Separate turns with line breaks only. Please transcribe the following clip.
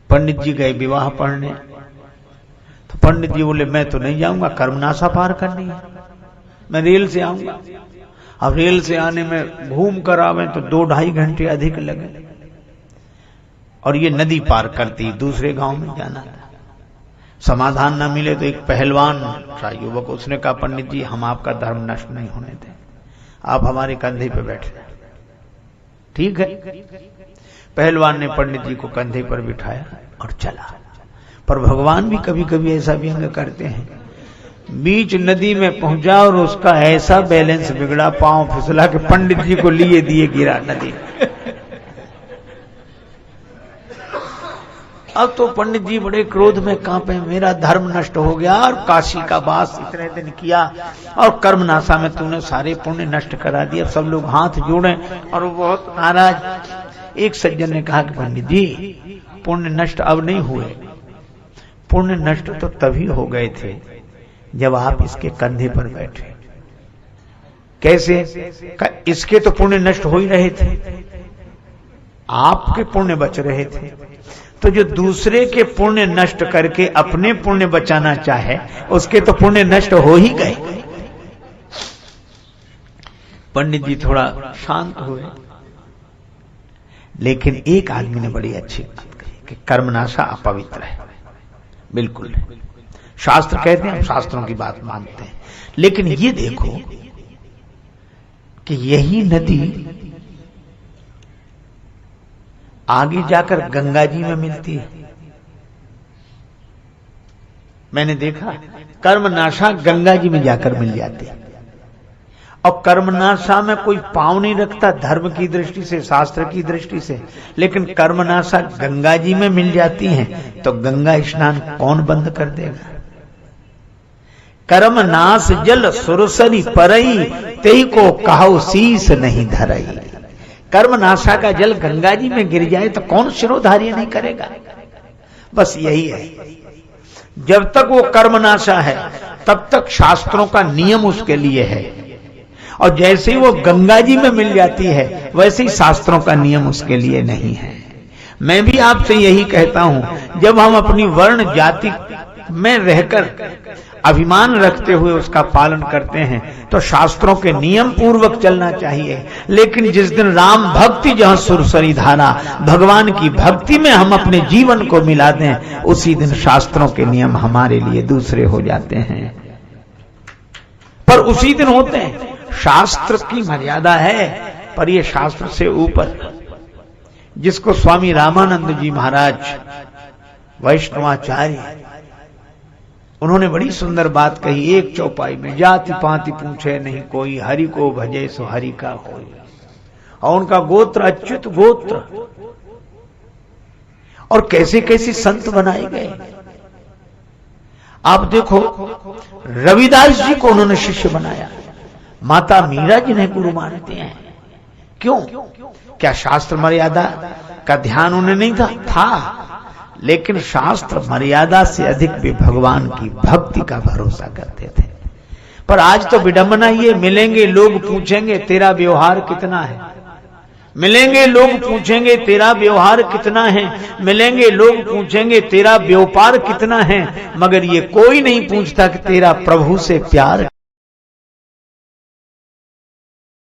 पंडित जी गए विवाह पढ़ने, तो पंडित जी बोले मैं तो नहीं जाऊंगा, कर्मनाशा पार करनी है, मैं रेल से आऊंगा। अब रेल से आने में घूम कर आवे तो 2-2.5 घंटे अधिक लगे, और ये नदी पार करती दूसरे गांव में जाना था। समाधान न मिले तो एक पहलवान था युवक, उसने कहा पंडित जी हम आपका धर्म नष्ट नहीं होने दें, आप हमारे कंधे पे बैठे। ठीक है, पहलवान ने पंडित जी को कंधे पर बिठाया और चला। पर भगवान भी कभी कभी ऐसा व्यंग करते हैं, बीच नदी में पहुंचा और उसका ऐसा बैलेंस बिगड़ा, पांव फिसला के पंडित जी को लिए दिए गिरा नदी में। अब तो पंडित जी बड़े क्रोध में कांपे, मेरा धर्म नष्ट हो गया और काशी का वास इतने दिन किया और कर्मनाशा में तूने सारे पुण्य नष्ट करा दिए। सब लोग हाथ जोड़े और वो बहुत नाराज। एक सज्जन ने कहा कि पंडित जी पुण्य नष्ट अब नहीं हुए, पुण्य नष्ट तो तभी हो गए थे जब आप इसके कंधे पर बैठे। कैसे? इसके तो पुण्य नष्ट हो ही रहे थे, आपके पुण्य बच रहे थे, तो जो दूसरे के पुण्य नष्ट करके अपने पुण्य बचाना चाहे उसके तो पुण्य नष्ट हो ही गए। पंडित जी थोड़ा शांत हुए, लेकिन एक आदमी ने बड़ी अच्छी बात कही कि कर्मनाशा अपवित्र है। बिल्कुल शास्त्र कहते हैं, हम शास्त्रों की बात मानते हैं, लेकिन ये देखो कि यही नदी आगे जाकर गंगा जी में मिलती है। मैंने देखा कर्मनाशा गंगा जी में जाकर मिल जाती है, और कर्मनाशा में कोई पांव नहीं रखता धर्म की दृष्टि से, शास्त्र की दृष्टि से, लेकिन कर्मनाशा गंगा जी में मिल जाती है तो गंगा स्नान कौन बंद कर देगा? कर्मनाश जल सुरसरी परई, तेही को कहो शीस नहीं धरई। कर्मनाशा का जल गंगा जी में गिर जाए तो कौन शिरोधार्य नहीं करेगा? बस यही है, जब तक वो कर्मनाशा है तब तक शास्त्रों का नियम उसके लिए है, और जैसे ही वो गंगा जी में मिल जाती है वैसे ही शास्त्रों का नियम उसके लिए नहीं है। मैं भी आपसे यही कहता हूं, जब हम अपनी वर्ण जाति में रहकर अभिमान रखते हुए उसका पालन करते हैं तो शास्त्रों के नियम पूर्वक चलना चाहिए। लेकिन जिस दिन राम भक्ति जहां सुरसरी धारा, भगवान की भक्ति में हम अपने जीवन को मिला दें, उसी दिन शास्त्रों के नियम हमारे लिए दूसरे हो जाते हैं। पर उसी दिन होते हैं, शास्त्र की मर्यादा है, पर यह शास्त्र से ऊपर, जिसको स्वामी रामानंद जी महाराज वैष्णवाचार्य, उन्होंने बड़ी सुंदर बात कही एक चौपाई में, जाति पाति पूछे नहीं कोई, हरि को भजे सो हरि का होई। और उनका गोत्र अच्युत गोत्र, और कैसे कैसे संत बनाए गए। आप देखो रविदास जी को उन्होंने शिष्य बनाया, माता मीरा जिन्हें गुरु मानते हैं। क्यों? क्या शास्त्र मर्यादा का ध्यान उन्हें नहीं था? लेकिन शास्त्र मर्यादा से अधिक भी भगवान की भक्ति का भरोसा करते थे। पर आज तो विडंबना ये, मिलेंगे लोग पूछेंगे तेरा व्यवहार कितना है, मिलेंगे लोग पूछेंगे तेरा व्यवहार कितना है, मिलेंगे लोग पूछेंगे तेरा व्यापार कितना है, मगर ये कोई नहीं पूछता कि तेरा प्रभु से प्यार